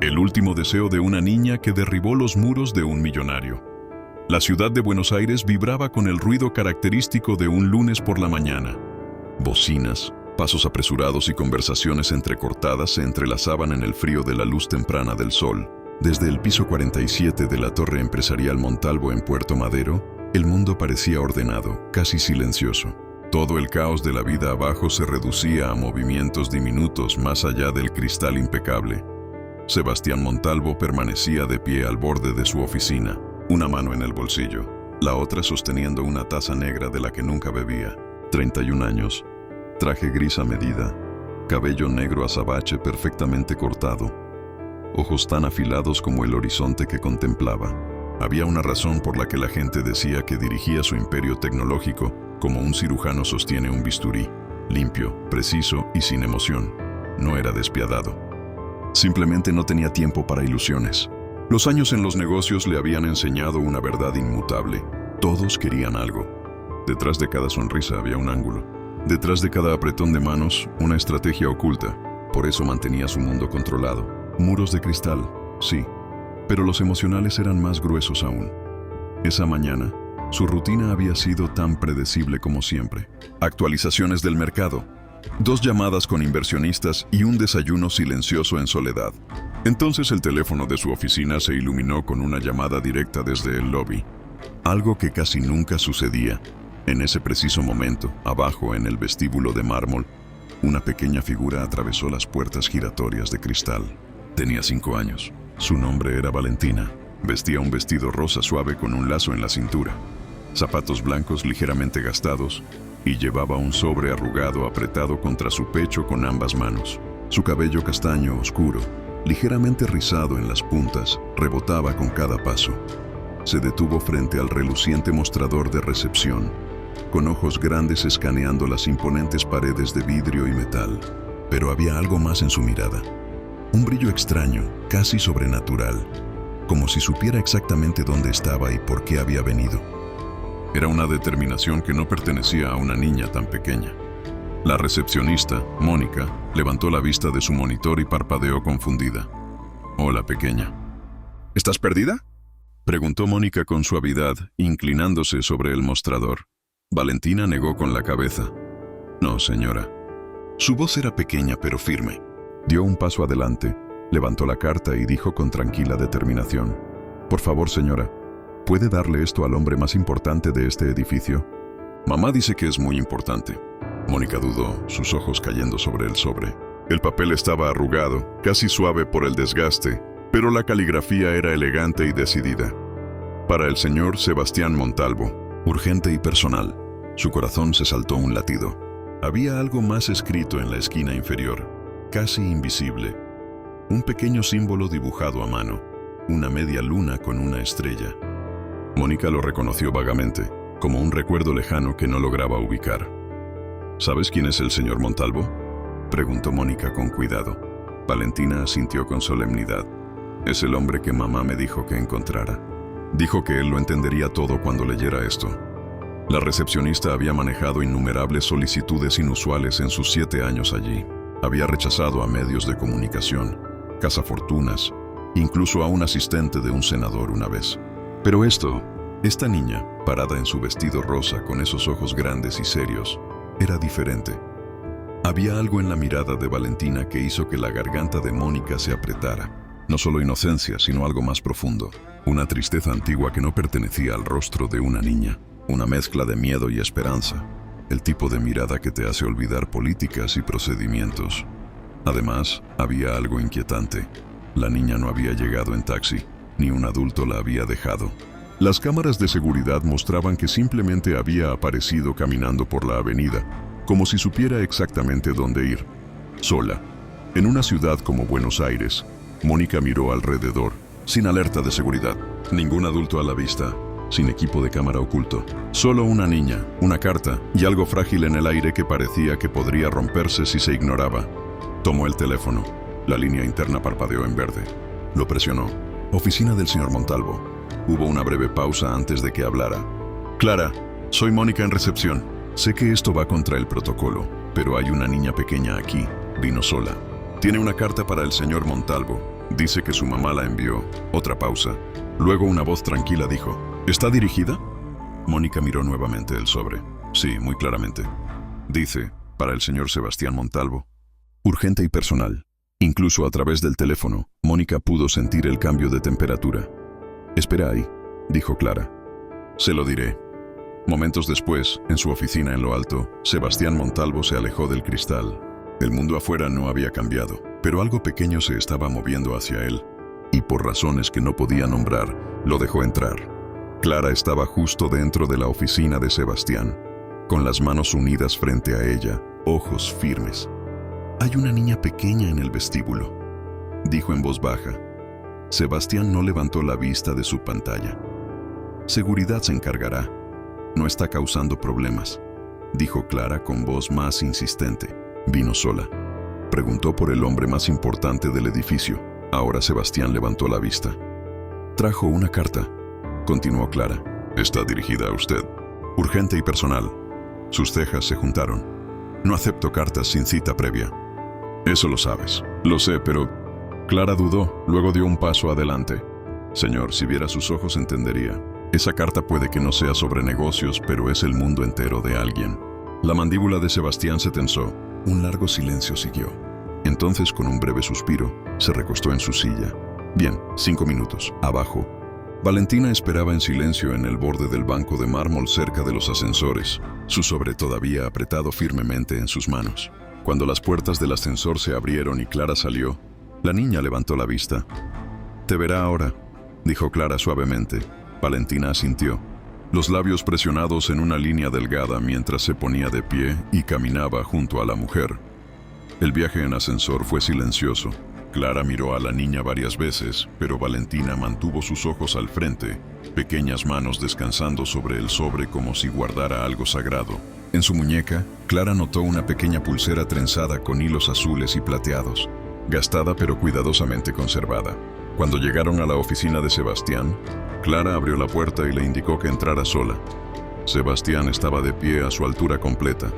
El último deseo de una niña que derribó los muros de un millonario. La ciudad de Buenos Aires vibraba con el ruido característico de un lunes por la mañana. Bocinas, pasos apresurados y conversaciones entrecortadas se entrelazaban en el frío de la luz temprana del sol. Desde el piso 47 de la Torre Empresarial Montalvo en Puerto Madero, el mundo parecía ordenado, casi silencioso. Todo el caos de la vida abajo se reducía a movimientos diminutos más allá del cristal impecable. Sebastián Montalvo permanecía de pie al borde de su oficina, una mano en el bolsillo, la otra sosteniendo una taza negra de la que nunca bebía. 31 años, traje gris a medida, cabello negro azabache perfectamente cortado, ojos tan afilados como el horizonte que contemplaba. Había una razón por la que la gente decía que dirigía su imperio tecnológico como un cirujano sostiene un bisturí, limpio, preciso y sin emoción. No era despiadado. Simplemente no tenía tiempo para ilusiones. Los años en los negocios le habían enseñado una verdad inmutable. Todos querían algo. Detrás de cada sonrisa había un ángulo. Detrás de cada apretón de manos, una estrategia oculta. Por eso mantenía su mundo controlado. Muros de cristal, sí, pero los emocionales eran más gruesos aún. Esa mañana, su rutina había sido tan predecible como siempre. Actualizaciones del mercado, 2 llamadas con inversionistas y un desayuno silencioso en soledad. Entonces el teléfono de su oficina se iluminó con una llamada directa desde el lobby. Algo que casi nunca sucedía. En ese preciso momento, abajo en el vestíbulo de mármol, una pequeña figura atravesó las puertas giratorias de cristal. Tenía 5 años. Su nombre era Valentina. Vestía un vestido rosa suave con un lazo en la cintura, zapatos blancos ligeramente gastados y llevaba un sobre arrugado apretado contra su pecho con ambas manos. Su cabello castaño oscuro, ligeramente rizado en las puntas, rebotaba con cada paso. Se detuvo frente al reluciente mostrador de recepción, con ojos grandes escaneando las imponentes paredes de vidrio y metal. Pero había algo más en su mirada. Un brillo extraño, casi sobrenatural, como si supiera exactamente dónde estaba y por qué había venido. Era una determinación que no pertenecía a una niña tan pequeña. La recepcionista, Mónica, levantó la vista de su monitor y parpadeó confundida. «Hola, pequeña». «¿Estás perdida?», preguntó Mónica con suavidad, inclinándose sobre el mostrador. Valentina negó con la cabeza. «No, señora». Su voz era pequeña pero firme. Dio un paso adelante, levantó la carta y dijo con tranquila determinación: «Por favor, señora, ¿puede darle esto al hombre más importante de este edificio?». «Mamá dice que es muy importante». Mónica dudó, sus ojos cayendo sobre el sobre. El papel estaba arrugado, casi suave por el desgaste, pero la caligrafía era elegante y decidida. «Para el señor Sebastián Montalvo, urgente y personal». Su corazón se saltó un latido. Había algo más escrito en la esquina inferior, casi invisible. Un pequeño símbolo dibujado a mano, una media luna con una estrella. Mónica lo reconoció vagamente, como un recuerdo lejano que no lograba ubicar. «¿Sabes quién es el señor Montalvo?», preguntó Mónica con cuidado. Valentina asintió con solemnidad. «Es el hombre que mamá me dijo que encontrara. Dijo que él lo entendería todo cuando leyera esto». La recepcionista había manejado innumerables solicitudes inusuales en sus 7 años allí. Había rechazado a medios de comunicación, cazafortunas, incluso a un asistente de un senador una vez. Pero esta niña, parada en su vestido rosa con esos ojos grandes y serios, era diferente. Había algo en la mirada de Valentina que hizo que la garganta de Mónica se apretara. No solo inocencia, sino algo más profundo. Una tristeza antigua que no pertenecía al rostro de una niña. Una mezcla de miedo y esperanza. El tipo de mirada que te hace olvidar políticas y procedimientos. Además, había algo inquietante. La niña no había llegado en taxi, ni un adulto la había dejado. Las cámaras de seguridad mostraban que simplemente había aparecido caminando por la avenida, como si supiera exactamente dónde ir. Sola. En una ciudad como Buenos Aires, Mónica miró alrededor, sin alerta de seguridad. Ningún adulto a la vista. Sin equipo de cámara oculto. Solo una niña, una carta y algo frágil en el aire que parecía que podría romperse si se ignoraba. Tomó el teléfono. La línea interna parpadeó en verde. Lo presionó. «Oficina del señor Montalvo». Hubo una breve pausa antes de que hablara. «Clara, soy Mónica en recepción. Sé que esto va contra el protocolo, pero hay una niña pequeña aquí. Vino sola. Tiene una carta para el señor Montalvo. Dice que su mamá la envió. Otra pausa. Luego una voz tranquila dijo, ¿está dirigida? Mónica miró nuevamente el sobre. Sí, muy claramente. Dice, para el señor Sebastián Montalvo. Urgente y personal. Incluso a través del teléfono, Mónica pudo sentir el cambio de temperatura. Espera ahí, dijo Clara. Se lo diré. Momentos después, en su oficina en lo alto, Sebastián Montalvo se alejó del cristal. El mundo afuera no había cambiado, pero algo pequeño se estaba moviendo hacia él, y por razones que no podía nombrar, lo dejó entrar. Clara estaba justo dentro de la oficina de Sebastián, con las manos unidas frente a ella, ojos firmes. «Hay una niña pequeña en el vestíbulo», dijo en voz baja. Sebastián no levantó la vista de su pantalla. «Seguridad se encargará. No está causando problemas», dijo Clara con voz más insistente. «¿Vino sola?», preguntó por el hombre más importante del edificio. Ahora Sebastián levantó la vista. «Trajo una carta», continuó Clara. «Está dirigida a usted. Urgente y personal». Sus cejas se juntaron. «No acepto cartas sin cita previa». «Eso lo sabes». «Lo sé, pero...» Clara dudó, luego dio un paso adelante. «Señor, si viera sus ojos entendería. Esa carta puede que no sea sobre negocios, pero es el mundo entero de alguien». La mandíbula de Sebastián se tensó. Un largo silencio siguió. Entonces, con un breve suspiro, se recostó en su silla. «Bien, 5 minutos. Abajo». Valentina esperaba en silencio en el borde del banco de mármol cerca de los ascensores, su sobre todavía apretado firmemente en sus manos. Cuando las puertas del ascensor se abrieron y Clara salió, la niña levantó la vista. «Te verá ahora», dijo Clara suavemente. Valentina asintió, los labios presionados en una línea delgada mientras se ponía de pie y caminaba junto a la mujer. El viaje en ascensor fue silencioso. Clara miró a la niña varias veces, pero Valentina mantuvo sus ojos al frente, pequeñas manos descansando sobre el sobre como si guardara algo sagrado. En su muñeca, Clara notó una pequeña pulsera trenzada con hilos azules y plateados, gastada pero cuidadosamente conservada. Cuando llegaron a la oficina de Sebastián, Clara abrió la puerta y le indicó que entrara sola. Sebastián estaba de pie a su altura completa,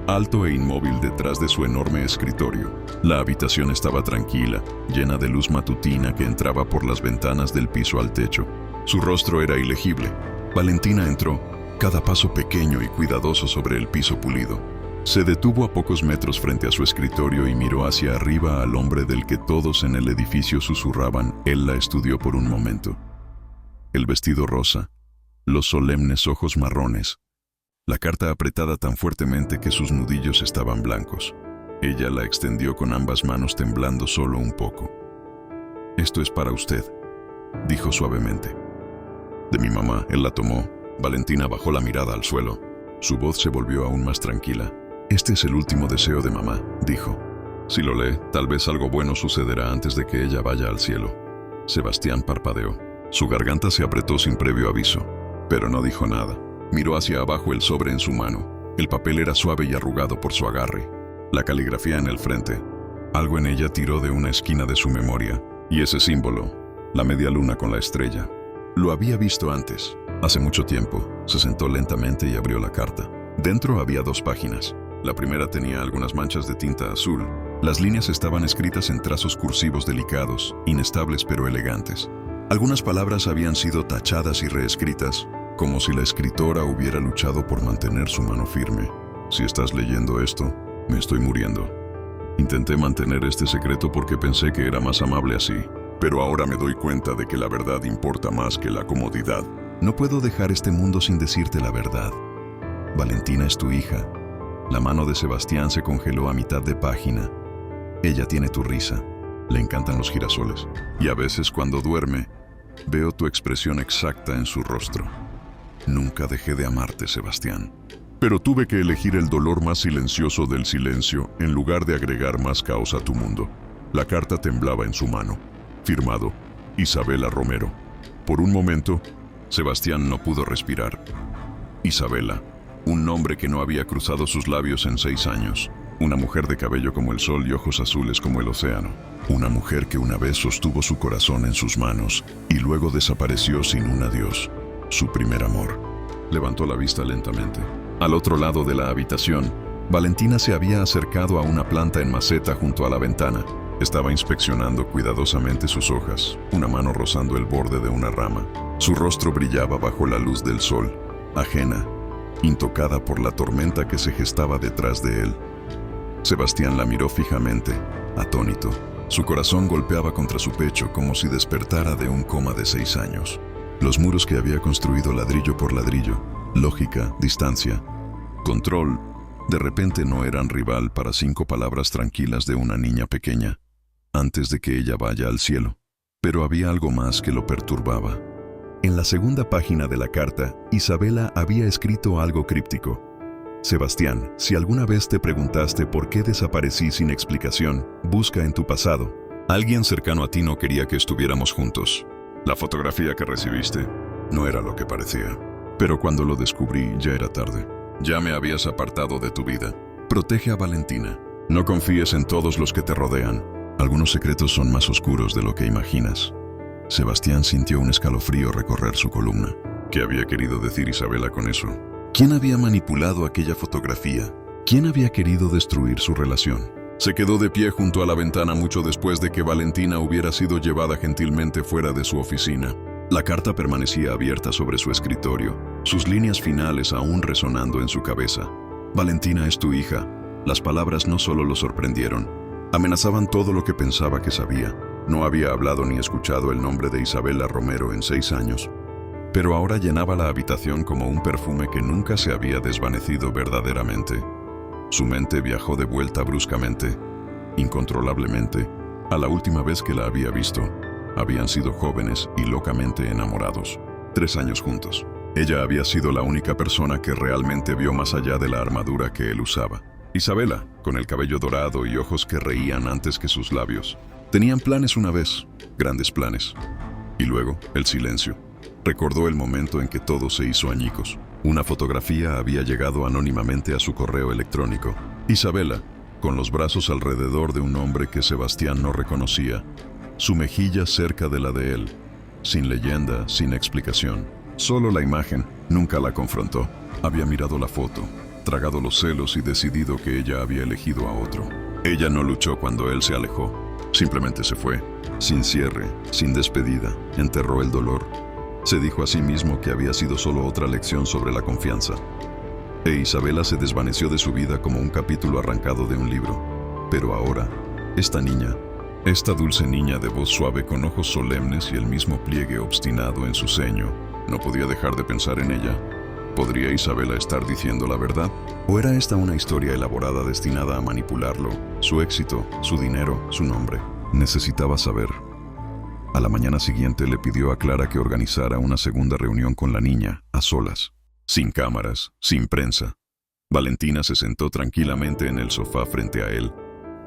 alto e inmóvil detrás de su enorme escritorio. La habitación estaba tranquila, llena de luz matutina que entraba por las ventanas del piso al techo. Su rostro era ilegible. Valentina entró, cada paso pequeño y cuidadoso sobre el piso pulido. Se detuvo a pocos metros frente a su escritorio y miró hacia arriba al hombre del que todos en el edificio susurraban. Él la estudió por un momento. El vestido rosa, los solemnes ojos marrones, la carta apretada tan fuertemente que sus nudillos estaban blancos. Ella la extendió con ambas manos temblando solo un poco. «Esto es para usted», dijo suavemente. «De mi mamá». Él la tomó. Valentina bajó la mirada al suelo. Su voz se volvió aún más tranquila. «Este es el último deseo de mamá», dijo. «Si lo lee, tal vez algo bueno sucederá antes de que ella vaya al cielo». Sebastián parpadeó. Su garganta se apretó sin previo aviso, pero no dijo nada. Miró hacia abajo el sobre en su mano. El papel era suave y arrugado por su agarre. La caligrafía en el frente. Algo en ella tiró de una esquina de su memoria. Y ese símbolo, la media luna con la estrella. Lo había visto antes, hace mucho tiempo. Se sentó lentamente y abrió la carta. Dentro había 2 páginas. La primera tenía algunas manchas de tinta azul. Las líneas estaban escritas en trazos cursivos delicados, inestables pero elegantes. Algunas palabras habían sido tachadas y reescritas, como si la escritora hubiera luchado por mantener su mano firme. «Si estás leyendo esto, me estoy muriendo. Intenté mantener este secreto porque pensé que era más amable así, pero ahora me doy cuenta de que la verdad importa más que la comodidad. No puedo dejar este mundo sin decirte la verdad. Valentina es tu hija». La mano de Sebastián se congeló a mitad de página. «Ella tiene tu risa. Le encantan los girasoles. Y a veces cuando duerme, veo tu expresión exacta en su rostro. Nunca dejé de amarte, Sebastián. Pero tuve que elegir el dolor más silencioso del silencio en lugar de agregar más caos a tu mundo». La carta temblaba en su mano. Firmado, Isabela Romero. Por un momento, Sebastián no pudo respirar. Isabela, un nombre que no había cruzado sus labios en 6 años. Una mujer de cabello como el sol y ojos azules como el océano. Una mujer que una vez sostuvo su corazón en sus manos y luego desapareció sin un adiós. Su primer amor. Levantó la vista lentamente. Al otro lado de la habitación, Valentina se había acercado a una planta en maceta junto a la ventana. Estaba inspeccionando cuidadosamente sus hojas, una mano rozando el borde de una rama. Su rostro brillaba bajo la luz del sol, ajena, intocada por la tormenta que se gestaba detrás de él. Sebastián la miró fijamente, atónito. Su corazón golpeaba contra su pecho como si despertara de un coma de 6 años. Los muros que había construido ladrillo por ladrillo, lógica, distancia, control, de repente no eran rival para 5 palabras tranquilas de una niña pequeña, antes de que ella vaya al cielo. Pero había algo más que lo perturbaba. En la segunda página de la carta, Isabela había escrito algo críptico. Sebastián, si alguna vez te preguntaste por qué desaparecí sin explicación, busca en tu pasado. Alguien cercano a ti no quería que estuviéramos juntos. La fotografía que recibiste no era lo que parecía. Pero cuando lo descubrí, ya era tarde. Ya me habías apartado de tu vida. Protege a Valentina. No confíes en todos los que te rodean. Algunos secretos son más oscuros de lo que imaginas. Sebastián sintió un escalofrío recorrer su columna. ¿Qué había querido decir Isabela con eso? ¿Quién había manipulado aquella fotografía? ¿Quién había querido destruir su relación? Se quedó de pie junto a la ventana mucho después de que Valentina hubiera sido llevada gentilmente fuera de su oficina. La carta permanecía abierta sobre su escritorio, sus líneas finales aún resonando en su cabeza. Valentina es tu hija. Las palabras no solo lo sorprendieron, amenazaban todo lo que pensaba que sabía. No había hablado ni escuchado el nombre de Isabela Romero en 6 años. Pero ahora llenaba la habitación como un perfume que nunca se había desvanecido verdaderamente. Su mente viajó de vuelta bruscamente, incontrolablemente, a la última vez que la había visto. Habían sido jóvenes y locamente enamorados. 3 años juntos. Ella había sido la única persona que realmente vio más allá de la armadura que él usaba. Isabela, con el cabello dorado y ojos que reían antes que sus labios. Tenían planes una vez, grandes planes. Y luego, el silencio. Recordó el momento en que todo se hizo añicos. Una fotografía había llegado anónimamente a su correo electrónico. Isabela, con los brazos alrededor de un hombre que Sebastián no reconocía, su mejilla cerca de la de él, sin leyenda, sin explicación. Solo la imagen, nunca la confrontó. Había mirado la foto, tragado los celos y decidido que ella había elegido a otro. Ella no luchó cuando él se alejó. Simplemente se fue, sin cierre, sin despedida, enterró el dolor. Se dijo a sí mismo que había sido solo otra lección sobre la confianza. E Isabela se desvaneció de su vida como un capítulo arrancado de un libro. Pero ahora, esta niña, esta dulce niña de voz suave con ojos solemnes y el mismo pliegue obstinado en su ceño, no podía dejar de pensar en ella. ¿Podría Isabela estar diciendo la verdad? ¿O era esta una historia elaborada destinada a manipularlo, su éxito, su dinero, su nombre? Necesitaba saber. A la mañana siguiente le pidió a Clara que organizara una segunda reunión con la niña, a solas, sin cámaras, sin prensa. Valentina se sentó tranquilamente en el sofá frente a él,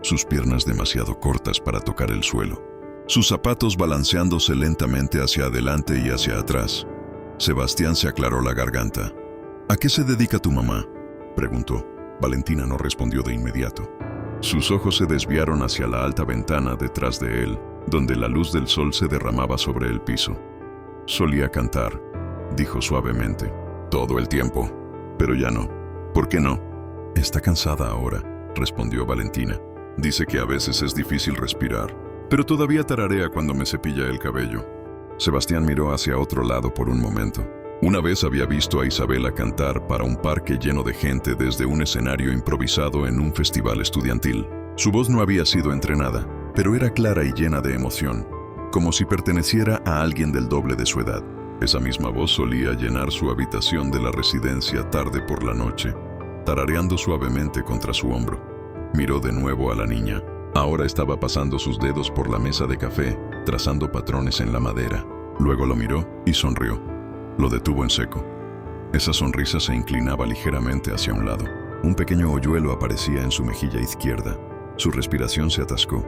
sus piernas demasiado cortas para tocar el suelo, sus zapatos balanceándose lentamente hacia adelante y hacia atrás. Sebastián se aclaró la garganta. ¿A qué se dedica tu mamá?, preguntó. Valentina no respondió de inmediato. Sus ojos se desviaron hacia la alta ventana detrás de él, donde la luz del sol se derramaba sobre el piso. Solía cantar, dijo suavemente. Todo el tiempo. Pero ya no. ¿Por qué no? Está cansada ahora, respondió Valentina. Dice que a veces es difícil respirar, pero todavía tararea cuando me cepilla el cabello. Sebastián miró hacia otro lado por un momento. Una vez había visto a Isabela cantar para un parque lleno de gente desde un escenario improvisado en un festival estudiantil. Su voz no había sido entrenada, pero era clara y llena de emoción, como si perteneciera a alguien del doble de su edad. Esa misma voz solía llenar su habitación de la residencia tarde por la noche, tarareando suavemente contra su hombro. Miró de nuevo a la niña. Ahora estaba pasando sus dedos por la mesa de café, trazando patrones en la madera. Luego lo miró y sonrió. Lo detuvo en seco. Esa sonrisa se inclinaba ligeramente hacia un lado. Un pequeño hoyuelo aparecía en su mejilla izquierda. Su respiración se atascó.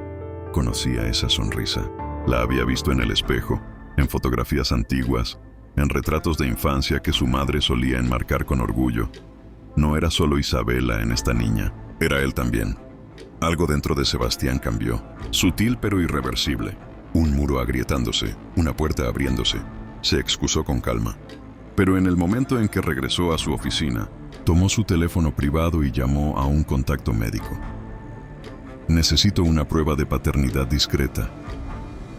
Conocía esa sonrisa. La había visto en el espejo, en fotografías antiguas, en retratos de infancia que su madre solía enmarcar con orgullo. No era solo Isabela en esta niña, era él también. Algo dentro de Sebastián cambió, sutil pero irreversible. Un muro agrietándose, una puerta abriéndose. Se excusó con calma. Pero en el momento en que regresó a su oficina, tomó su teléfono privado y llamó a un contacto médico. Necesito una prueba de paternidad discreta,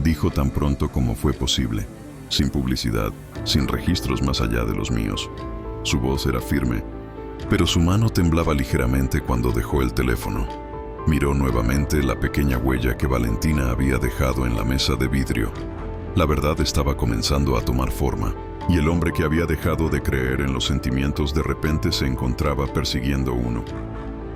dijo tan pronto como fue posible, sin publicidad, sin registros más allá de los míos. Su voz era firme, pero su mano temblaba ligeramente cuando dejó el teléfono. Miró nuevamente la pequeña huella que Valentina había dejado en la mesa de vidrio. La verdad estaba comenzando a tomar forma, y el hombre que había dejado de creer en los sentimientos de repente se encontraba persiguiendo uno.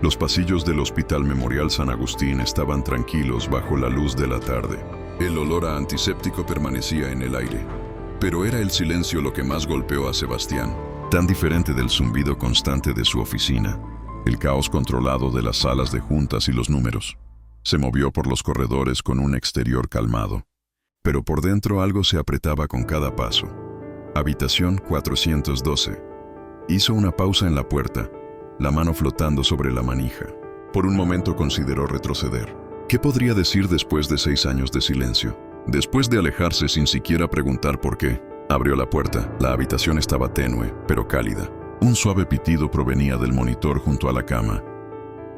Los pasillos del Hospital Memorial San Agustín estaban tranquilos bajo la luz de la tarde. El olor a antiséptico permanecía en el aire, pero era el silencio lo que más golpeó a Sebastián, tan diferente del zumbido constante de su oficina, el caos controlado de las salas de juntas y los números. Se movió por los corredores con un exterior calmado, pero por dentro algo se apretaba con cada paso. Habitación 412. Hizo una pausa en la puerta, la mano flotando sobre la manija. Por un momento consideró retroceder. ¿Qué podría decir después de 6 años de silencio? Después de alejarse sin siquiera preguntar por qué, abrió la puerta. La habitación estaba tenue, pero cálida. Un suave pitido provenía del monitor junto a la cama.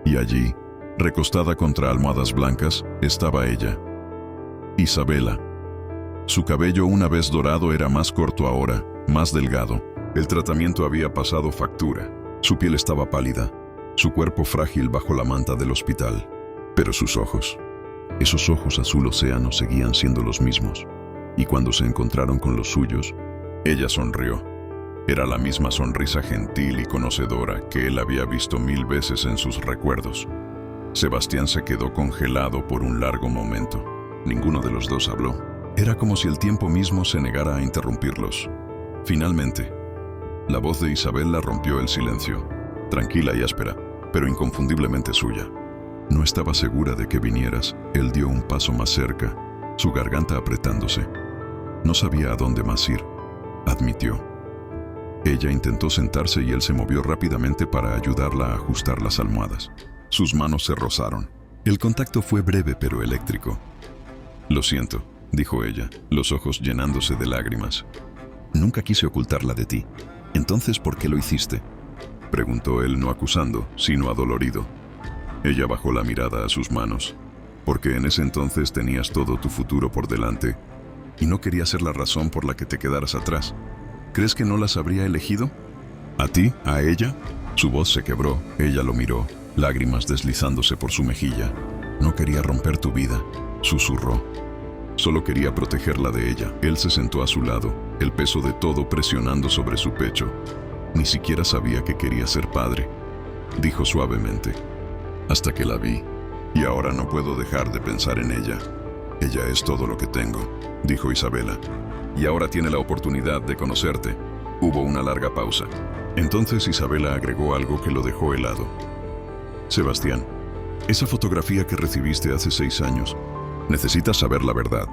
Y allí, recostada contra almohadas blancas, estaba ella. Isabela. Su cabello, una vez dorado, era más corto ahora, más delgado. El tratamiento había pasado factura. Su piel estaba pálida, su cuerpo frágil bajo la manta del hospital. Pero sus ojos, esos ojos azul océano, seguían siendo los mismos. Y cuando se encontraron con los suyos, ella sonrió. Era la misma sonrisa gentil y conocedora que él había visto 1000 veces en sus recuerdos. Sebastián se quedó congelado por un largo momento. Ninguno de los dos habló. Era como si el tiempo mismo se negara a interrumpirlos. Finalmente, la voz de Isabela rompió el silencio, tranquila y áspera, pero inconfundiblemente suya. No estaba segura de que vinieras. Él dio un paso más cerca, su garganta apretándose. No sabía a dónde más ir, admitió. Ella intentó sentarse y él se movió rápidamente para ayudarla a ajustar las almohadas. Sus manos se rozaron. El contacto fue breve pero eléctrico. Lo siento, dijo ella, los ojos llenándose de lágrimas. Nunca quise ocultarla de ti. ¿Entonces por qué lo hiciste?, preguntó él, no acusando, sino adolorido. Ella bajó la mirada a sus manos. Porque en ese entonces tenías todo tu futuro por delante y no quería ser la razón por la que te quedaras atrás. ¿Crees que no las habría elegido? ¿A ti? ¿A ella? Su voz se quebró. Ella lo miró, lágrimas deslizándose por su mejilla. No quería romper tu vida, susurró. Solo quería protegerla de ella. Él se sentó a su lado, el peso de todo presionando sobre su pecho. Ni siquiera sabía que quería ser padre, dijo suavemente. Hasta que la vi, y ahora no puedo dejar de pensar en ella. Ella es todo lo que tengo, dijo Isabela. Y ahora tiene la oportunidad de conocerte. Hubo una larga pausa. Entonces Isabela agregó algo que lo dejó helado. Sebastián, esa fotografía que recibiste hace 6 años, necesitas saber la verdad.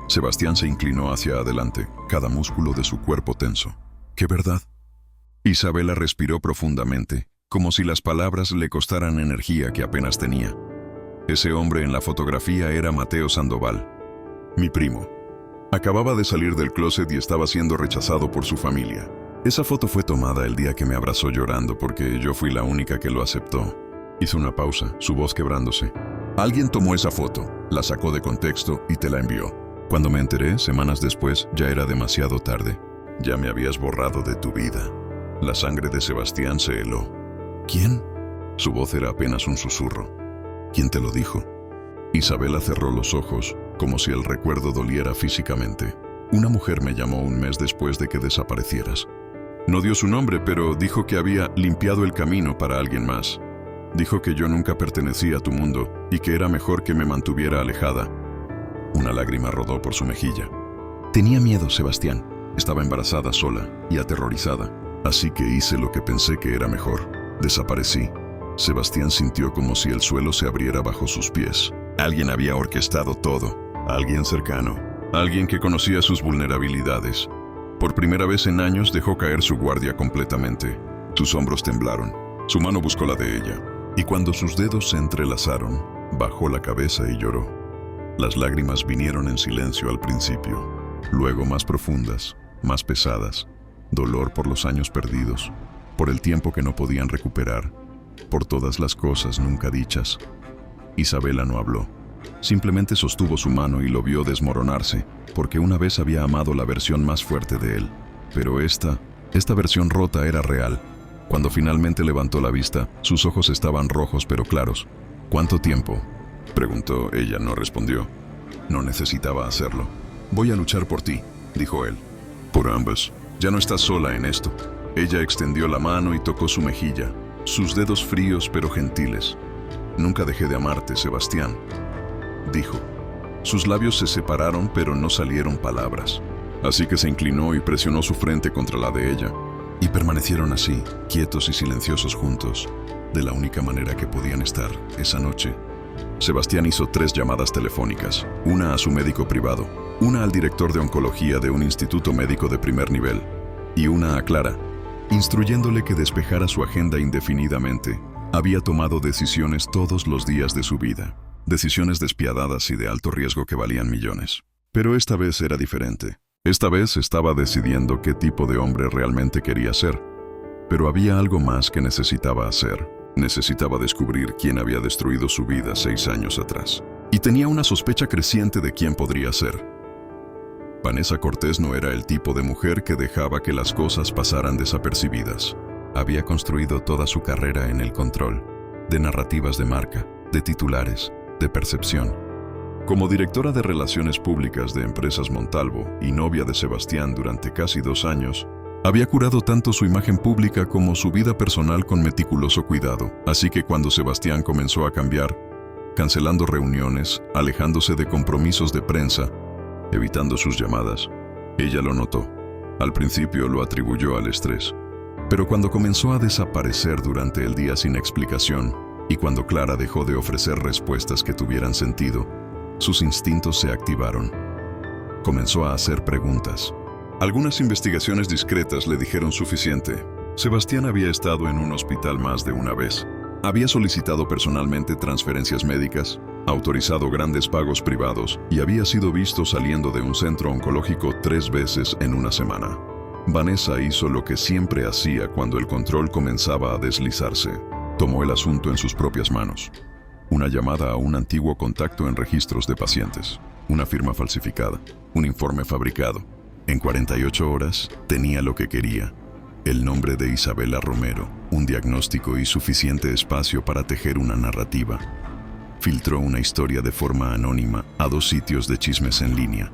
Sebastián se inclinó hacia adelante, cada músculo de su cuerpo tenso. ¿Qué verdad? Isabela respiró profundamente, como si las palabras le costaran energía que apenas tenía. Ese hombre en la fotografía era Mateo Sandoval, mi primo. Acababa de salir del closet y estaba siendo rechazado por su familia. Esa foto fue tomada el día que me abrazó llorando porque yo fui la única que lo aceptó. Hizo una pausa, su voz quebrándose. Alguien tomó esa foto, la sacó de contexto y te la envió. Cuando me enteré, semanas después, ya era demasiado tarde. Ya me habías borrado de tu vida. La sangre de Sebastián se heló. ¿Quién? Su voz era apenas un susurro. ¿Quién te lo dijo? Isabela cerró los ojos, como si el recuerdo doliera físicamente. Una mujer me llamó un mes después de que desaparecieras. No dio su nombre, pero dijo que había limpiado el camino para alguien más. Dijo que yo nunca pertenecía a tu mundo y que era mejor que me mantuviera alejada. Una lágrima rodó por su mejilla. Tenía miedo, Sebastián. Estaba embarazada sola y aterrorizada. Así que hice lo que pensé que era mejor. Desaparecí. Sebastián sintió como si el suelo se abriera bajo sus pies. Alguien había orquestado todo. Alguien cercano. Alguien que conocía sus vulnerabilidades. Por primera vez en años dejó caer su guardia completamente. Sus hombros temblaron. Su mano buscó la de ella. Y cuando sus dedos se entrelazaron, bajó la cabeza y lloró. Las lágrimas vinieron en silencio al principio, luego más profundas, más pesadas. Dolor por los años perdidos, por el tiempo que no podían recuperar, por todas las cosas nunca dichas. Isabela no habló. Simplemente sostuvo su mano y lo vio desmoronarse, porque una vez había amado la versión más fuerte de él. Pero esta versión rota era real. Cuando finalmente levantó la vista, sus ojos estaban rojos pero claros. ¿Cuánto tiempo?, preguntó. Ella no respondió. No necesitaba hacerlo. Voy a luchar por ti, dijo él. Por ambas. Ya no estás sola en esto. Ella extendió la mano y tocó su mejilla, sus dedos fríos pero gentiles. Nunca dejé de amarte, Sebastián, dijo. Sus labios se separaron pero no salieron palabras. Así que se inclinó y presionó su frente contra la de ella. Y permanecieron así, quietos y silenciosos juntos, de la única manera que podían estar esa noche. Sebastián hizo 3 llamadas telefónicas, una a su médico privado, una al director de oncología de un instituto médico de primer nivel, y una a Clara, instruyéndole que despejara su agenda indefinidamente. Había tomado decisiones todos los días de su vida, decisiones despiadadas y de alto riesgo que valían millones. Pero esta vez era diferente. Esta vez estaba decidiendo qué tipo de hombre realmente quería ser. Pero había algo más que necesitaba hacer. Necesitaba descubrir quién había destruido su vida 6 años atrás. Y tenía una sospecha creciente de quién podría ser. Vanessa Cortés no era el tipo de mujer que dejaba que las cosas pasaran desapercibidas. Había construido toda su carrera en el control, de narrativas de marca, de titulares, de percepción. Como directora de Relaciones Públicas de Empresas Montalvo y novia de Sebastián durante casi 2 años, había curado tanto su imagen pública como su vida personal con meticuloso cuidado. Así que cuando Sebastián comenzó a cambiar, cancelando reuniones, alejándose de compromisos de prensa, evitando sus llamadas, ella lo notó. Al principio lo atribuyó al estrés. Pero cuando comenzó a desaparecer durante el día sin explicación, y cuando Clara dejó de ofrecer respuestas que tuvieran sentido, sus instintos se activaron. Comenzó a hacer preguntas. Algunas investigaciones discretas le dijeron suficiente. Sebastián había estado en un hospital más de una vez. Había solicitado personalmente transferencias médicas, autorizado grandes pagos privados y había sido visto saliendo de un centro oncológico 3 veces en una semana. Vanessa hizo lo que siempre hacía cuando el control comenzaba a deslizarse. Tomó el asunto en sus propias manos. Una llamada a un antiguo contacto en registros de pacientes, una firma falsificada, un informe fabricado. En 48 horas tenía lo que quería: el nombre de Isabela Romero, un diagnóstico y suficiente espacio para tejer una narrativa. Filtró una historia de forma anónima a 2 sitios de chismes en línea.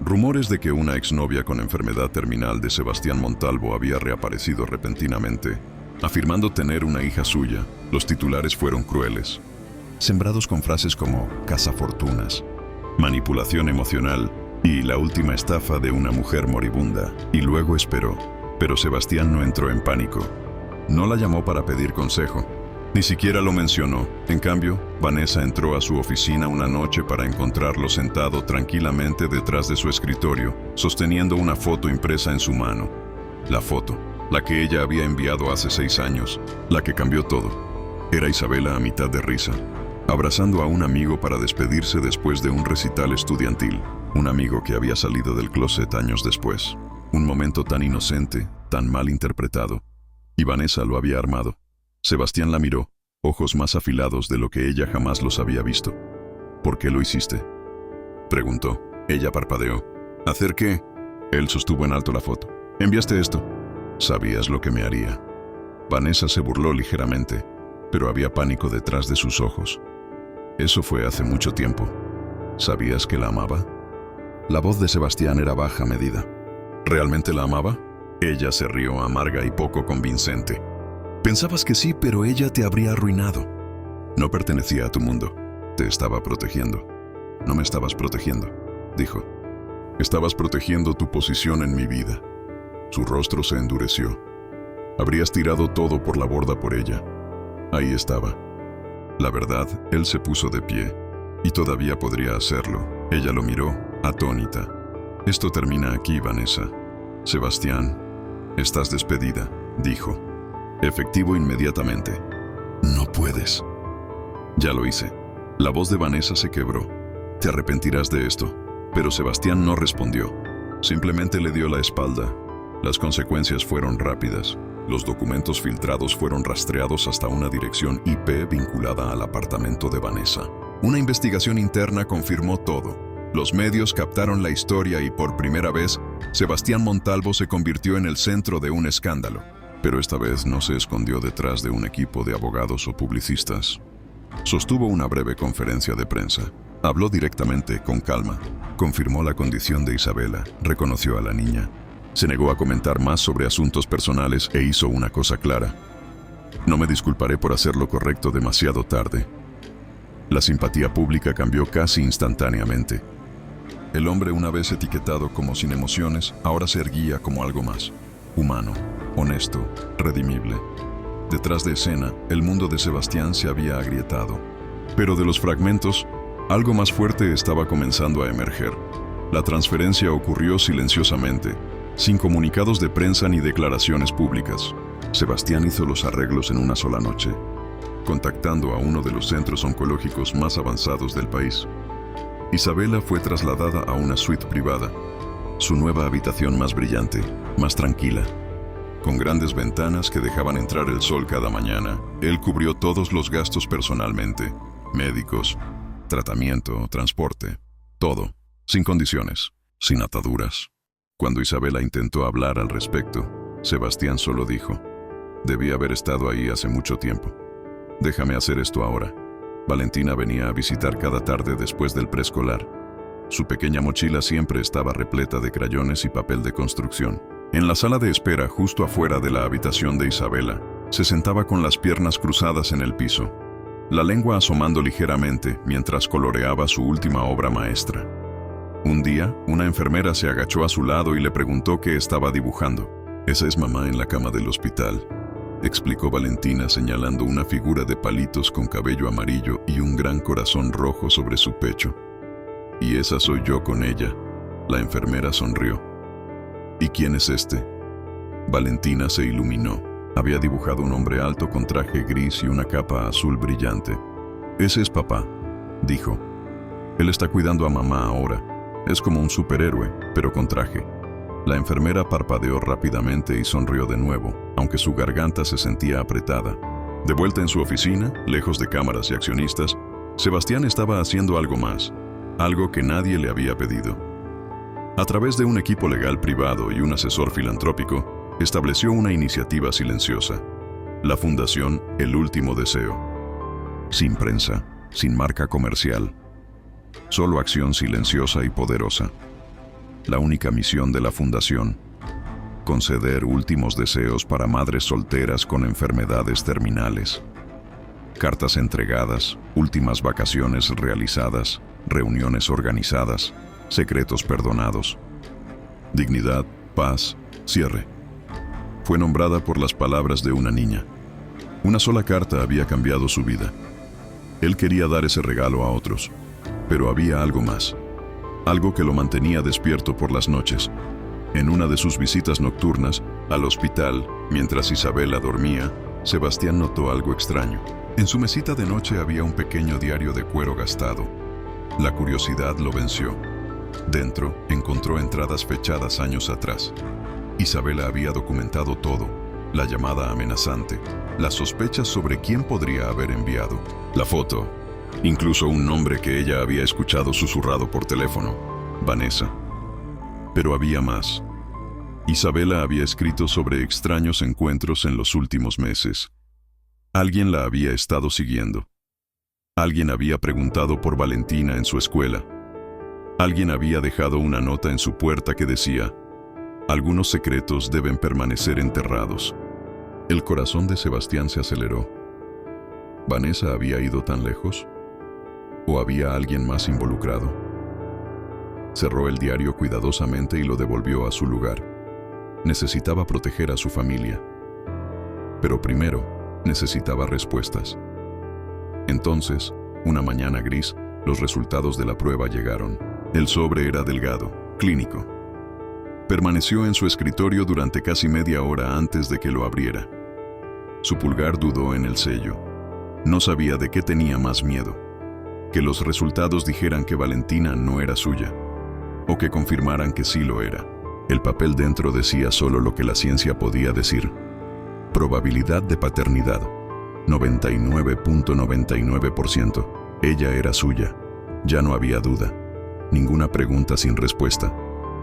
Rumores de que una exnovia con enfermedad terminal de Sebastián Montalvo había reaparecido repentinamente, afirmando tener una hija suya. Los titulares fueron crueles, sembrados con frases como cazafortunas, manipulación emocional y la última estafa de una mujer moribunda. Y luego esperó, pero Sebastián no entró en pánico. No la llamó para pedir consejo, ni siquiera lo mencionó. En cambio, Vanessa entró a su oficina una noche para encontrarlo sentado tranquilamente detrás de su escritorio, sosteniendo una foto impresa en su mano. La foto, la que ella había enviado hace 6 años, la que cambió todo. Era Isabela a mitad de risa, abrazando a un amigo para despedirse después de un recital estudiantil. Un amigo que había salido del closet años después. Un momento tan inocente, tan mal interpretado. Y Vanessa lo había armado. Sebastián la miró, ojos más afilados de lo que ella jamás los había visto. ¿Por qué lo hiciste?, preguntó. Ella parpadeó. ¿Hacer qué? Él sostuvo en alto la foto. ¿Enviaste esto? Sabías lo que me haría. Vanessa se burló ligeramente, pero había pánico detrás de sus ojos. Eso fue hace mucho tiempo. ¿Sabías que la amaba? La voz de Sebastián era baja medida. ¿Realmente la amaba? Ella se rió amarga y poco convincente. Pensabas que sí, pero ella te habría arruinado. No pertenecía a tu mundo. Te estaba protegiendo. No me estabas protegiendo, dijo. Estabas protegiendo tu posición en mi vida. Su rostro se endureció. Habrías tirado todo por la borda por ella. Ahí estaba. La verdad, él se puso de pie. Y todavía podría hacerlo. Ella lo miró, atónita. Esto termina aquí, Vanessa. Sebastián, estás despedida, dijo. Efectivo inmediatamente. No puedes. Ya lo hice. La voz de Vanessa se quebró. Te arrepentirás de esto. Pero Sebastián no respondió. Simplemente le dio la espalda. Las consecuencias fueron rápidas. Los documentos filtrados fueron rastreados hasta una dirección IP vinculada al apartamento de Vanessa. Una investigación interna confirmó todo. Los medios captaron la historia y por primera vez, Sebastián Montalvo se convirtió en el centro de un escándalo. Pero esta vez no se escondió detrás de un equipo de abogados o publicistas. Sostuvo una breve conferencia de prensa. Habló directamente, con calma. Confirmó la condición de Isabela, reconoció a la niña. Se negó a comentar más sobre asuntos personales e hizo una cosa clara. No me disculparé por hacer lo correcto demasiado tarde. La simpatía pública cambió casi instantáneamente. El hombre, una vez etiquetado como sin emociones, ahora se erguía como algo más. Humano, honesto, redimible. Detrás de escena, el mundo de Sebastián se había agrietado. Pero de los fragmentos, algo más fuerte estaba comenzando a emerger. La transferencia ocurrió silenciosamente, sin comunicados de prensa ni declaraciones públicas. Sebastián hizo los arreglos en una sola noche, contactando a uno de los centros oncológicos más avanzados del país. Isabela fue trasladada a una suite privada, su nueva habitación más brillante, más tranquila, con grandes ventanas que dejaban entrar el sol cada mañana. Él cubrió todos los gastos personalmente, médicos, tratamiento, transporte, todo, sin condiciones, sin ataduras. Cuando Isabela intentó hablar al respecto, Sebastián solo dijo: «Debí haber estado ahí hace mucho tiempo. Déjame hacer esto ahora». Valentina venía a visitar cada tarde después del preescolar. Su pequeña mochila siempre estaba repleta de crayones y papel de construcción. En la sala de espera, justo afuera de la habitación de Isabela, se sentaba con las piernas cruzadas en el piso, la lengua asomando ligeramente mientras coloreaba su última obra maestra. Un día, una enfermera se agachó a su lado y le preguntó qué estaba dibujando. «Esa es mamá en la cama del hospital», explicó Valentina señalando una figura de palitos con cabello amarillo y un gran corazón rojo sobre su pecho. «Y esa soy yo con ella». La enfermera sonrió. «¿Y quién es este?». Valentina se iluminó. Había dibujado un hombre alto con traje gris y una capa azul brillante. «Ese es papá», dijo. «Él está cuidando a mamá ahora. Es como un superhéroe, pero con traje». La enfermera parpadeó rápidamente y sonrió de nuevo, aunque su garganta se sentía apretada. De vuelta en su oficina, lejos de cámaras y accionistas, Sebastián estaba haciendo algo más, algo que nadie le había pedido. A través de un equipo legal privado y un asesor filantrópico, estableció una iniciativa silenciosa, la Fundación El Último Deseo. Sin prensa, sin marca comercial, solo acción silenciosa y poderosa. La única misión de la fundación: conceder últimos deseos para madres solteras con enfermedades terminales. Cartas entregadas, últimas vacaciones realizadas, reuniones organizadas, secretos perdonados. Dignidad, paz, cierre. Fue nombrada por las palabras de una niña. Una sola carta había cambiado su vida. Él quería dar ese regalo a otros, pero había algo más. Algo que lo mantenía despierto por las noches. En una de sus visitas nocturnas al hospital, mientras Isabela dormía, Sebastián notó algo extraño. En su mesita de noche había un pequeño diario de cuero gastado. La curiosidad lo venció. Dentro encontró entradas fechadas años atrás. Isabela había documentado todo: la llamada amenazante, las sospechas sobre quién podría haber enviado, la foto, incluso un nombre que ella había escuchado susurrado por teléfono: Vanessa. Pero había más. Isabela había escrito sobre extraños encuentros en los últimos meses. Alguien la había estado siguiendo. Alguien había preguntado por Valentina en su escuela. Alguien había dejado una nota en su puerta que decía: «Algunos secretos deben permanecer enterrados». El corazón de Sebastián se aceleró. ¿Vanessa había ido tan lejos? ¿O había alguien más involucrado? Cerró el diario cuidadosamente y lo devolvió a su lugar. Necesitaba proteger a su familia. Pero primero, necesitaba respuestas. Entonces, una mañana gris, los resultados de la prueba llegaron. El sobre era delgado, clínico. Permaneció en su escritorio durante casi media hora antes de que lo abriera. Su pulgar dudó en el sello. No sabía de qué tenía más miedo: que los resultados dijeran que Valentina no era suya, o que confirmaran que sí lo era. El papel dentro decía solo lo que la ciencia podía decir: probabilidad de paternidad, 99.99%. Ella era suya. Ya no había duda. Ninguna pregunta sin respuesta.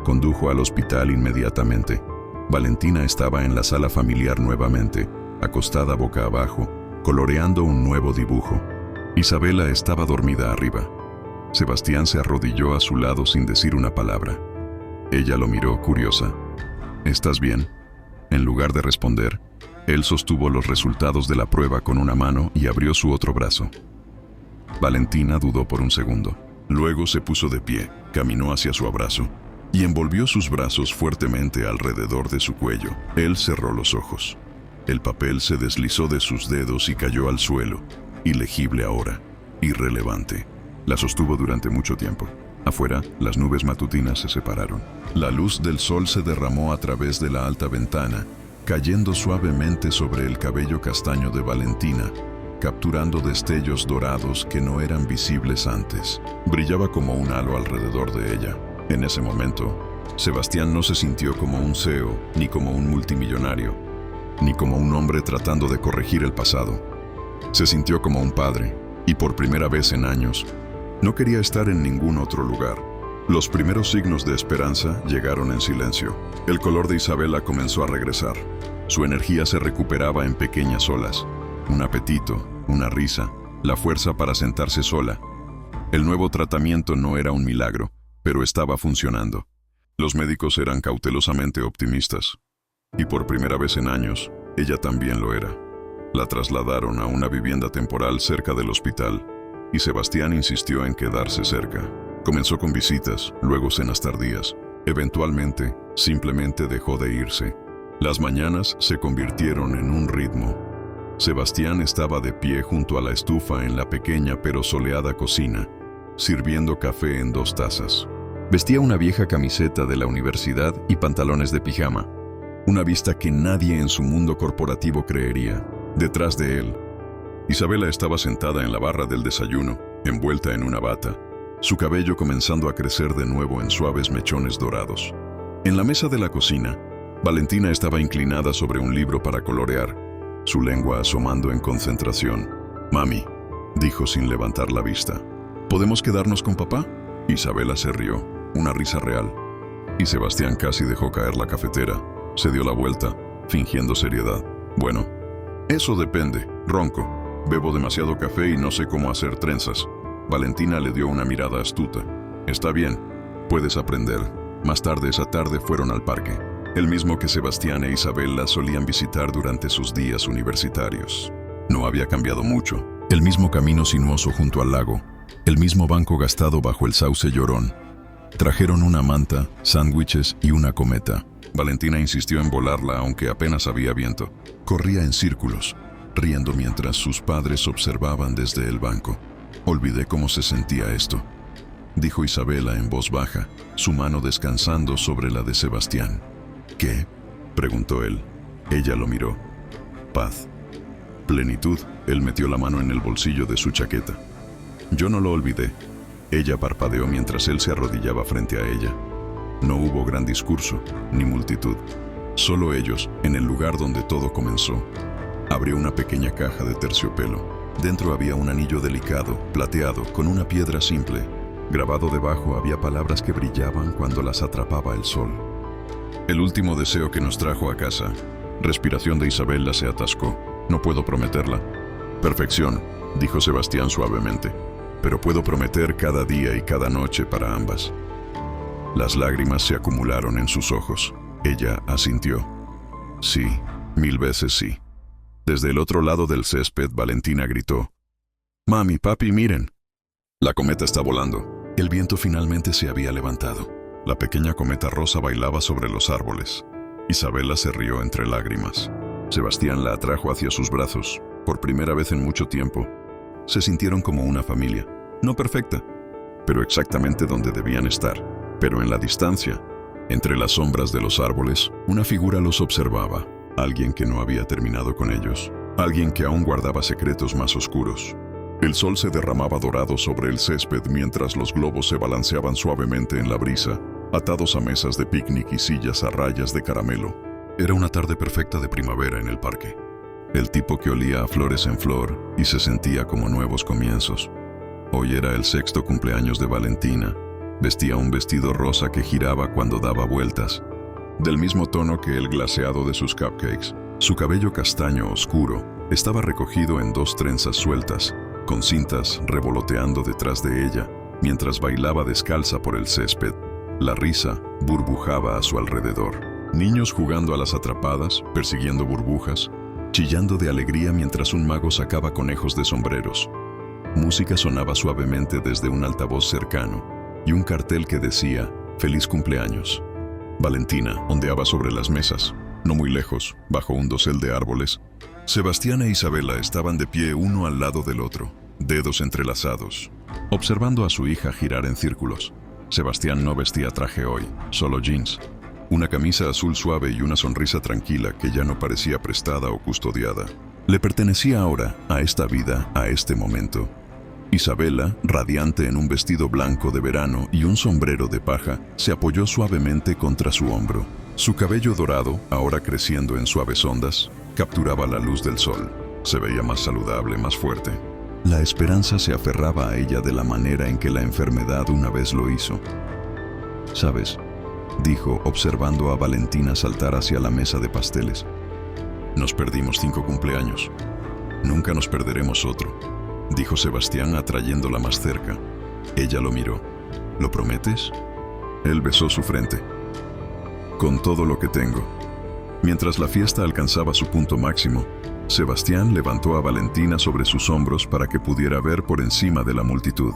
Condujo al hospital inmediatamente. Valentina estaba en la sala familiar nuevamente, acostada boca abajo, coloreando un nuevo dibujo. Isabela estaba dormida arriba. Sebastián se arrodilló a su lado sin decir una palabra. Ella lo miró curiosa. ¿Estás bien? En lugar de responder, él sostuvo los resultados de la prueba con una mano y abrió su otro brazo. Valentina dudó por un segundo. Luego se puso de pie, caminó hacia su abrazo y envolvió sus brazos fuertemente alrededor de su cuello. Él cerró los ojos. El papel se deslizó de sus dedos y cayó al suelo, ilegible ahora, irrelevante. La sostuvo durante mucho tiempo. Afuera, las nubes matutinas se separaron. La luz del sol se derramó a través de la alta ventana, cayendo suavemente sobre el cabello castaño de Valentina, capturando destellos dorados que no eran visibles antes. Brillaba como un halo alrededor de ella. En ese momento, Sebastián no se sintió como un CEO, ni como un multimillonario, ni como un hombre tratando de corregir el pasado. Se sintió como un padre, y por primera vez en años, no quería estar en ningún otro lugar. Los primeros signos de esperanza llegaron en silencio. El color de Isabela comenzó a regresar. Su energía se recuperaba en pequeñas olas. Un apetito, una risa, la fuerza para sentarse sola. El nuevo tratamiento no era un milagro, pero estaba funcionando. Los médicos eran cautelosamente optimistas. Y por primera vez en años, ella también lo era. La trasladaron a una vivienda temporal cerca del hospital, y Sebastián insistió en quedarse cerca. Comenzó con visitas, luego cenas tardías. Eventualmente, simplemente dejó de irse. Las mañanas se convirtieron en un ritmo. Sebastián estaba de pie junto a la estufa en la pequeña pero soleada cocina, sirviendo café en 2 tazas. Vestía una vieja camiseta de la universidad y pantalones de pijama. Una vista que nadie en su mundo corporativo creería. Detrás de él, Isabela estaba sentada en la barra del desayuno, envuelta en una bata, su cabello comenzando a crecer de nuevo en suaves mechones dorados. En la mesa de la cocina, Valentina estaba inclinada sobre un libro para colorear, su lengua asomando en concentración. «Mami», dijo sin levantar la vista. «¿Podemos quedarnos con papá?» Isabela se rió, una risa real. Y Sebastián casi dejó caer la cafetera. Se dio la vuelta, fingiendo seriedad. «Bueno, eso depende», ronco. «Bebo demasiado café y no sé cómo hacer trenzas». Valentina le dio una mirada astuta. «Está bien, puedes aprender». Más tarde esa tarde fueron al parque, el mismo que Sebastián e Isabela solían visitar durante sus días universitarios. No había cambiado mucho. El mismo camino sinuoso junto al lago, el mismo banco gastado bajo el sauce llorón. Trajeron una manta, sándwiches y una cometa. Valentina insistió en volarla aunque apenas había viento. Corría en círculos, riendo mientras sus padres observaban desde el banco. «Olvidé cómo se sentía esto», dijo Isabela en voz baja, su mano descansando sobre la de Sebastián. «¿Qué?», preguntó él. Ella lo miró. «Paz. Plenitud». Él metió la mano en el bolsillo de su chaqueta. «Yo no lo olvidé». Ella parpadeó mientras él se arrodillaba frente a ella. No hubo gran discurso, ni multitud. Solo ellos, en el lugar donde todo comenzó. Abrió una pequeña caja de terciopelo. Dentro había un anillo delicado, plateado, con una piedra simple. Grabado debajo había palabras que brillaban cuando las atrapaba el sol. «El último deseo que nos trajo a casa». Respiración de Isabela se atascó. «No puedo prometerla». «Perfección», dijo Sebastián suavemente. «Pero puedo prometer cada día y cada noche para ambas». Las lágrimas se acumularon en sus ojos. Ella asintió. «Sí, 1000 veces sí». Desde el otro lado del césped, Valentina gritó: «Mami, papi, miren». La cometa está volando. El viento finalmente se había levantado. La pequeña cometa rosa bailaba sobre los árboles. Isabela se rió entre lágrimas. Sebastián la atrajo hacia sus brazos. Por primera vez en mucho tiempo, se sintieron como una familia. No perfecta, pero exactamente donde debían estar. Pero en la distancia, entre las sombras de los árboles, una figura los observaba. Alguien que no había terminado con ellos. Alguien que aún guardaba secretos más oscuros. El sol se derramaba dorado sobre el césped mientras los globos se balanceaban suavemente en la brisa, atados a mesas de picnic y sillas a rayas de caramelo. Era una tarde perfecta de primavera en el parque. El tipo que olía a flores en flor y se sentía como nuevos comienzos. Hoy era el 6º cumpleaños de Valentina. Vestía un vestido rosa que giraba cuando daba vueltas, del mismo tono que el glaseado de sus cupcakes. Su cabello castaño oscuro estaba recogido en 2 trenzas sueltas, con cintas revoloteando detrás de ella, mientras bailaba descalza por el césped. La risa burbujaba a su alrededor. Niños jugando a las atrapadas, persiguiendo burbujas, chillando de alegría mientras un mago sacaba conejos de sombreros. Música sonaba suavemente desde un altavoz cercano y un cartel que decía «Feliz cumpleaños». Valentina ondeaba sobre las mesas. No muy lejos, bajo un dosel de árboles, Sebastián e Isabela estaban de pie uno al lado del otro, dedos entrelazados, observando a su hija girar en círculos. Sebastián no vestía traje hoy, solo jeans, una camisa azul suave y una sonrisa tranquila que ya no parecía prestada o custodiada. Le pertenecía ahora a esta vida, a este momento. Isabela, radiante en un vestido blanco de verano y un sombrero de paja, se apoyó suavemente contra su hombro. Su cabello dorado, ahora creciendo en suaves ondas, capturaba la luz del sol. Se veía más saludable, más fuerte. La esperanza se aferraba a ella de la manera en que la enfermedad una vez lo hizo. «¿Sabes?», dijo, observando a Valentina saltar hacia la mesa de pasteles. «Nos perdimos 5 cumpleaños. Nunca nos perderemos otro», dijo Sebastián atrayéndola más cerca. Ella lo miró. «¿Lo prometes?». Él besó su frente. «Con todo lo que tengo». Mientras la fiesta alcanzaba su punto máximo, Sebastián levantó a Valentina sobre sus hombros para que pudiera ver por encima de la multitud.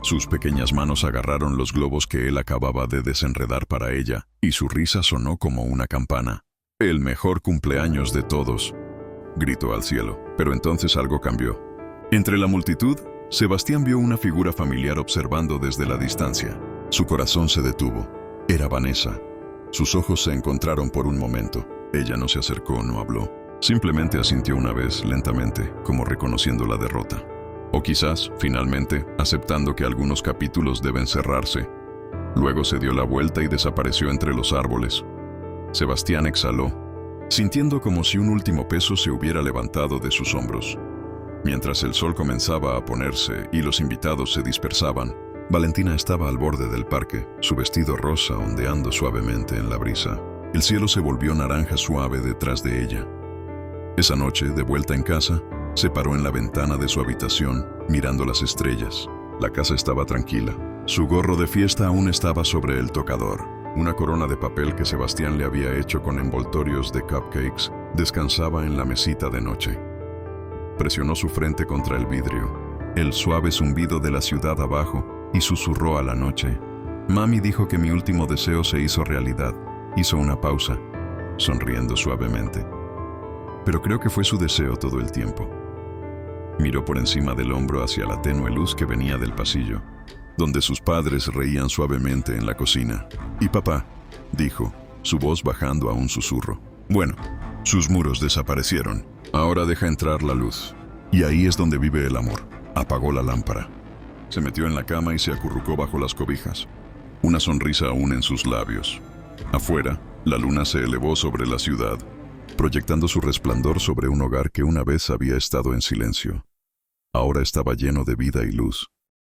Sus pequeñas manos agarraron los globos que él acababa de desenredar para ella, y su risa sonó como una campana. «El mejor cumpleaños de todos», gritó al cielo, pero entonces algo cambió. Entre la multitud, Sebastián vio una figura familiar observando desde la distancia. Su corazón se detuvo. Era Vanessa. Sus ojos se encontraron por un momento. Ella no se acercó, no habló. Simplemente asintió una vez, lentamente, como reconociendo la derrota. O quizás, finalmente, aceptando que algunos capítulos deben cerrarse. Luego se dio la vuelta y desapareció entre los árboles. Sebastián exhaló, sintiendo como si un último peso se hubiera levantado de sus hombros. Mientras el sol comenzaba a ponerse y los invitados se dispersaban, Valentina estaba al borde del parque, su vestido rosa ondeando suavemente en la brisa. El cielo se volvió naranja suave detrás de ella. Esa noche, de vuelta en casa, se paró en la ventana de su habitación, mirando las estrellas. La casa estaba tranquila. Su gorro de fiesta aún estaba sobre el tocador. Una corona de papel que Sebastián le había hecho con envoltorios de cupcakes descansaba en la mesita de noche. Presionó su frente contra el vidrio, el suave zumbido de la ciudad abajo, y susurró a la noche. «Mami dijo que mi último deseo se hizo realidad». Hizo una pausa, sonriendo suavemente. Pero creo que fue su deseo todo el tiempo. Miró por encima del hombro hacia la tenue luz que venía del pasillo, donde sus padres reían suavemente en la cocina. «¿Y papá?», dijo, su voz bajando a un susurro. «Bueno, sus muros desaparecieron. Ahora deja entrar la luz. Y ahí es donde vive el amor». Apagó la lámpara. Se metió en la cama y se acurrucó bajo las cobijas, una sonrisa aún en sus labios. Afuera, la luna se elevó sobre la ciudad, proyectando su resplandor sobre un hogar que una vez había estado en silencio. Ahora estaba lleno de vida y luz.